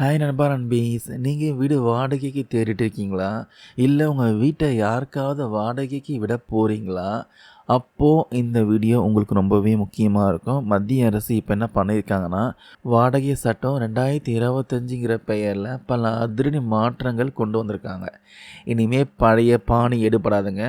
Hi நண்பா நண்பீஸ். நீங்கள் வீடு வாடகைக்கு தேடிட்டு இருக்கீங்களா? இல்லை உங்கள் வீட்டை யாருக்காவது வாடகைக்கு விட போகிறீங்களா? அப்போது இந்த வீடியோ உங்களுக்கு ரொம்பவே முக்கியமாக இருக்கும். மத்திய அரசு இப்போ என்ன பண்ணியிருக்காங்கன்னா, வாடகை சட்டம் 2025ங்கிற பெயரில் பல அதிரடி மாற்றங்கள் கொண்டு வந்திருக்காங்க. இனிமேல் பழைய பாணி எடுபடாதுங்க.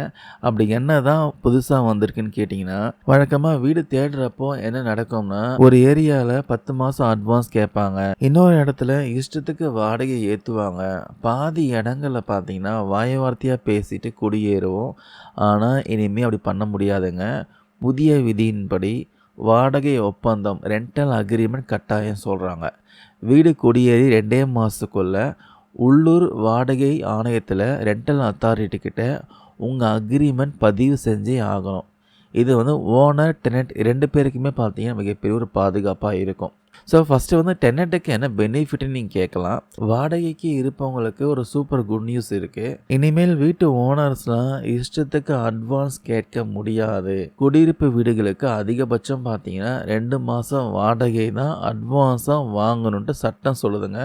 அப்படி என்ன தான் புதுசாக வந்திருக்குன்னு கேட்டிங்கன்னா, வழக்கமாக வீடு தேடுறப்போ என்ன நடக்கும்னா, ஒரு ஏரியாவில் 10 மாதம் அட்வான்ஸ் கேட்பாங்க. இன்னொரு இடத்துல இஷ்டத்துக்கு வாடகை ஏற்றுவாங்க. பாதி இடங்களில் பார்த்தீங்கன்னா வாய் வார்த்தையாக பேசிட்டு குடியேறுவோம். ஆனால் இனிமேல் அப்படி பண்ண முடியாதுங்க. புதிய விதியின்படி வாடகை ஒப்பந்தம் ரெண்டல் அக்ரிமெண்ட் கட்டாயம் சொல்கிறாங்க. வீடு குடியேறி 2 மாதத்துக்குள்ள உள்ளூர் வாடகை ஆணையத்தில் ரெண்டல் அத்தாரிட்டி கிட்ட உங்கள் அக்ரிமெண்ட் பதிவு செஞ்சே ஆகணும். இது ஓனர் டெனண்ட் 2 பேருக்குமே பார்த்தீங்கன்னா மிகப்பெரிய ஒரு பாதுகாப்பாக இருக்கும். ஸோ ஃபஸ்ட்டு டெனண்ட்டுக்கு என்ன பெனிஃபிட்னு நீங்கள் கேட்கலாம். வாடகைக்கு இருப்பவங்களுக்கு ஒரு சூப்பர் குட் நியூஸ் இருக்குது. இனிமேல் வீட்டு ஓனர்ஸ்லாம் இஷ்டத்துக்கு அட்வான்ஸ் கேட்க முடியாது. குடியிருப்பு வீடுகளுக்கு அதிகபட்சம் பார்த்தீங்கன்னா 2 மாதம் வாடகை தான் அட்வான்ஸாக வாங்கணுன்ட்டு சட்டம் சொல்லுதுங்க.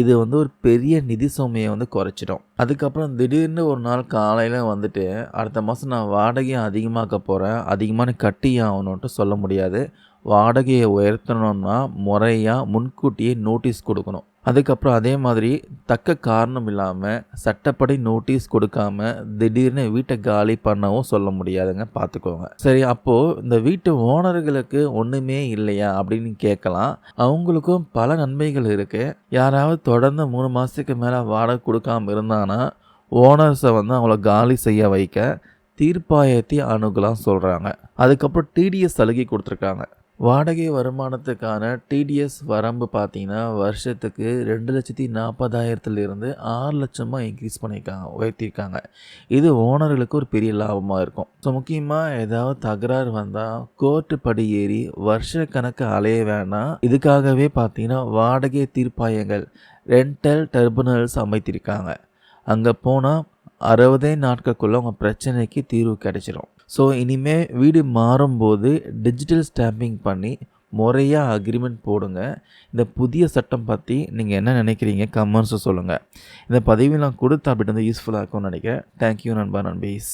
இது ஒரு பெரிய நிதி சுமையை குறைச்சிடும். அதுக்கப்புறம் திடீர்னு ஒரு நாள் காலையில் அடுத்த மாதம் நான் வாடகையை அதிகமாக்க போகிறேன், அதிகமாக கட்டி ஆகணுன்ட்டு சொல்ல முடியாது. வாடகையை உயர்த்தணும்னா முறையாக முன்கூட்டியே நோட்டீஸ் கொடுக்கணும். அதுக்கப்புறம் அதே மாதிரி தக்க காரணம் இல்லாமல் சட்டப்படி நோட்டீஸ் கொடுக்காம திடீர்னு வீட்டை காலி பண்ணவும் சொல்ல முடியாதுங்க, பார்த்துக்கோங்க. சரி, அப்போது இந்த வீட்டு ஓனர்களுக்கு ஒன்றுமே இல்லையா அப்படின்னு கேட்கலாம். அவங்களுக்கும் பல நன்மைகள் இருக்குது. யாராவது தொடர்ந்து 3 மாதத்துக்கு மேலே வாடகை கொடுக்காம இருந்தாங்கன்னா ஓனர்ஸை அவங்கள காலி செய்ய வைக்க தீர்ப்பாயத்தை அணுகலாம் சொல்கிறாங்க. அதுக்கப்புறம் டிடிஎஸ் சலுகை கொடுத்துருக்காங்க. வாடகை வருமானத்துக்கான டிடிஎஸ் வரம்பு பார்த்தீங்கன்னா வருஷத்துக்கு 2,40,000 6 லட்சமாக இன்க்ரீஸ் உயர்த்தியிருக்காங்க. இது ஓனர்களுக்கு ஒரு பெரிய லாபமாக இருக்கும். ஸோ முக்கியமாக ஏதாவது தகராறு வந்தால் கோர்ட்டு படி ஏறி வருஷ கணக்கு அலைய வேணாம். இதுக்காகவே பார்த்தீங்கன்னா வாடகை தீர்ப்பாயங்கள் ரெண்டல் டர்புனல்ஸ் அமைத்திருக்காங்க. அங்கே போனால் 60 நாட்களுக்குள்ளே உங்கள் பிரச்சனைக்கு தீர்வு கிடைச்சிடும். ஸோ இனிமேல் வீடு மாறும்போது டிஜிட்டல் ஸ்டாம்பிங் பண்ணி முறையாக அக்ரிமெண்ட் போடுங்க. இந்த புதிய சட்டம் பற்றி நீங்கள் என்ன நினைக்கிறீங்க கமெண்ட்ஸை சொல்லுங்கள். இந்த பதிவு நான் கொடுத்த அப்படி யூஸ்ஃபுல்லாக இருக்கும்னு நினைக்கிறேன். தேங்க்யூ நண்பா நண்பீஸ்.